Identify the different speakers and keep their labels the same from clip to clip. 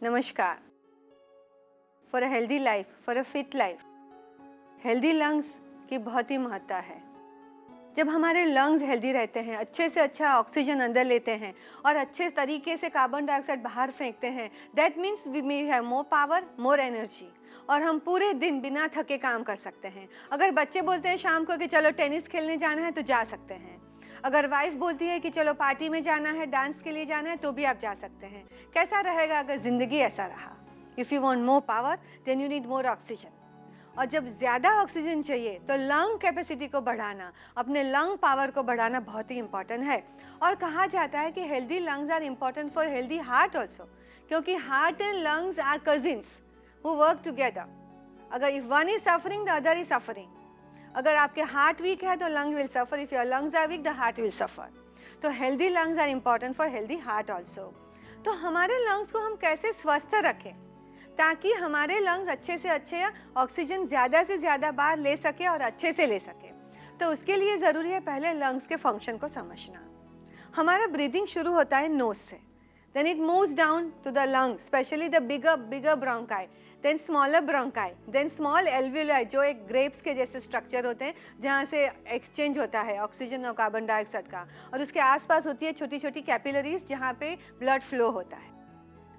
Speaker 1: नमस्कार। For a healthy life, for a fit life, healthy lungs की बहुत ही महत्ता है। जब हमारे लंग्स हेल्दी रहते हैं, अच्छे से अच्छा ऑक्सीजन अंदर लेते हैं और अच्छे तरीके से कार्बन डाइऑक्साइड बाहर फेंकते हैं, that means we may have more power, more energy, और हम पूरे दिन बिना थके काम कर सकते हैं। अगर बच्चे बोलते हैं शाम को कि चलो टेनिस खेलने जाना है तो जा सकते हैं। अगर वाइफ बोलती है कि चलो पार्टी में जाना है, डांस के लिए जाना है, तो भी आप जा सकते हैं। कैसा रहेगा अगर ज़िंदगी ऐसा रहा? If you want more power then you need more oxygen. और जब ज़्यादा ऑक्सीजन चाहिए तो लंग कैपेसिटी को बढ़ाना, अपने लंग पावर को बढ़ाना बहुत ही इंपॉर्टेंट है। और कहा जाता है कि healthy lungs are important for healthy heart also, क्योंकि heart and lungs are cousins who work together. अगर if one is suffering the other is suffering. अगर आपके हार्ट वीक है तो lung will suffer, if your lungs are weak the heart will suffer. तो healthy lungs are important for healthy heart also. तो हमारे lungs को हम कैसे स्वस्थ रखें ताकि हमारे लंग्स अच्छे से अच्छे ऑक्सीजन ज़्यादा से ज़्यादा बार ले सके और अच्छे से ले सके? तो उसके लिए ज़रूरी है पहले लंग्स के फंक्शन को समझना। हमारा ब्रीदिंग शुरू होता है नोज से, then it moves down to the lungs, especially the bigger bronchi, then smaller bronchi, then small alveoli जो एक ग्रेप्स के जैसे स्ट्रक्चर होते हैं जहाँ से एक्सचेंज होता है ऑक्सीजन और कार्बन डाइऑक्साइड का, और उसके आसपास होती है छोटी छोटी कैपिलरीज जहाँ पे ब्लड फ्लो होता है।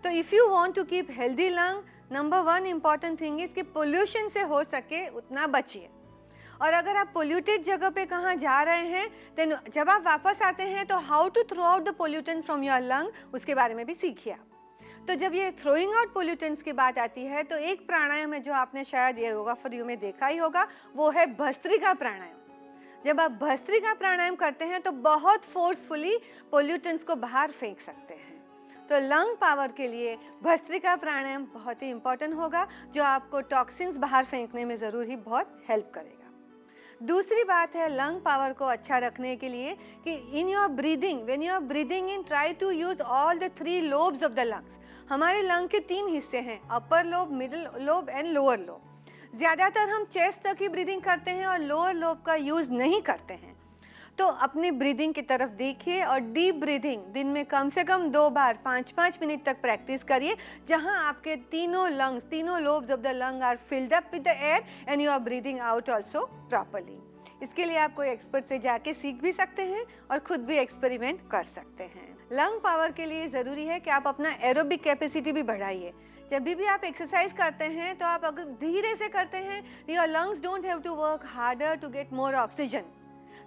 Speaker 1: तो if you want to keep healthy lung, number one important thing is कि पोल्यूशन से हो सके उतना बचिए। और अगर आप पोल्यूटेड जगह पे कहाँ जा रहे हैं, देन जब आप वापस आते हैं तो how to throw out the pollutants from your lung, उसके बारे में भी सीखिए आप। तो जब ये थ्रोइंग आउट पोल्यूटेंट्स की बात आती है तो एक प्राणायाम है जो आपने शायद ये योगा फॉर यू में देखा ही होगा, वो है भस्त्रिका प्राणायाम। जब आप भस्त्रिका प्राणायाम करते हैं तो बहुत फोर्सफुली पोल्यूटेंट्स को बाहर फेंक सकते हैं। तो लंग पावर के लिए भस्त्रिका प्राणायाम बहुत ही इंपॉर्टेंट होगा, जो आपको टॉक्सिन्स बाहर फेंकने में ज़रूर ही बहुत हेल्प करेगा। दूसरी बात है लंग पावर को अच्छा रखने के लिए कि in your breathing, when you are breathing in, try to use all the 3 lobes of the lungs. हमारे लंग के 3 हिस्से हैं, upper lobe, middle lobe and lower lobe. ज़्यादातर हम चेस्ट तक ही ब्रीदिंग करते हैं और लोअर लोब का यूज़ नहीं करते हैं। तो अपनी ब्रीदिंग की तरफ देखिए और डीप ब्रीदिंग दिन में कम से कम 2 बार 5-5 मिनट तक प्रैक्टिस करिए, जहां आपके तीनों लंग्स, तीनों lobes of the lung are filled up with the air and you are breathing out also properly. इसके लिए आप कोई एक्सपर्ट से जाके सीख भी सकते हैं और खुद भी एक्सपेरिमेंट कर सकते हैं। लंग पावर के लिए ज़रूरी है कि आप अपना एरोबिक कैपेसिटी भी बढ़ाइए। जब भी आप एक्सरसाइज करते हैं तो आप अगर धीरे से करते हैं, your lungs don't have to work harder to get more oxygen.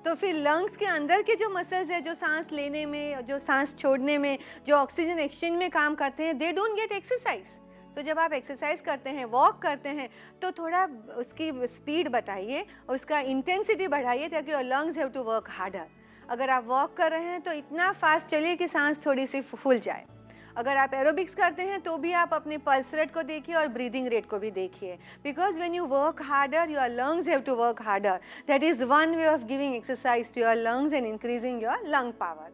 Speaker 1: तो फिर लंग्स के अंदर के जो मसल्स है, जो सांस लेने में, जो सांस छोड़ने में, जो ऑक्सीजन एक्सचेंज में काम करते हैं, दे डोंट गेट एक्सरसाइज। तो जब आप एक्सरसाइज करते हैं, वॉक करते हैं, तो थोड़ा उसकी स्पीड बताइए, उसका इंटेंसिटी बढ़ाइए ताकि your lungs have to work harder. अगर आप वॉक कर रहे हैं तो इतना फास्ट चलिए कि सांस थोड़ी सी फूल जाए। अगर आप एरोबिक्स करते हैं तो भी आप अपने पल्स रेट को देखिए और ब्रीदिंग रेट को भी देखिए, because when you work harder your lungs have to work harder. That is one way of giving exercise to your lungs and increasing your lung power.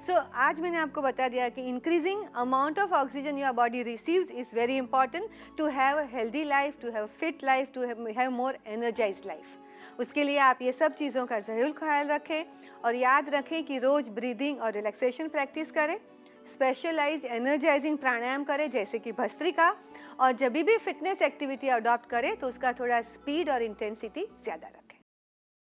Speaker 1: So आज मैंने आपको बता दिया कि increasing amount of oxygen your body receives is very important to have a healthy life, to have fit life, to have more energised life. उसके लिए आप ये सब चीज़ों का ज़रूर ख्याल रखें और याद रखें कि रोज़ ब्रीदिंग और रिलैक्सेशन प्रैक्टिस करें, स्पेशलाइज्ड एनर्जाइजिंग प्राणायाम करें जैसे कि भस्त्रिका, और जब भी फिटनेस एक्टिविटी अडॉप्ट करें तो उसका थोड़ा स्पीड और इंटेंसिटी ज़्यादा रखें।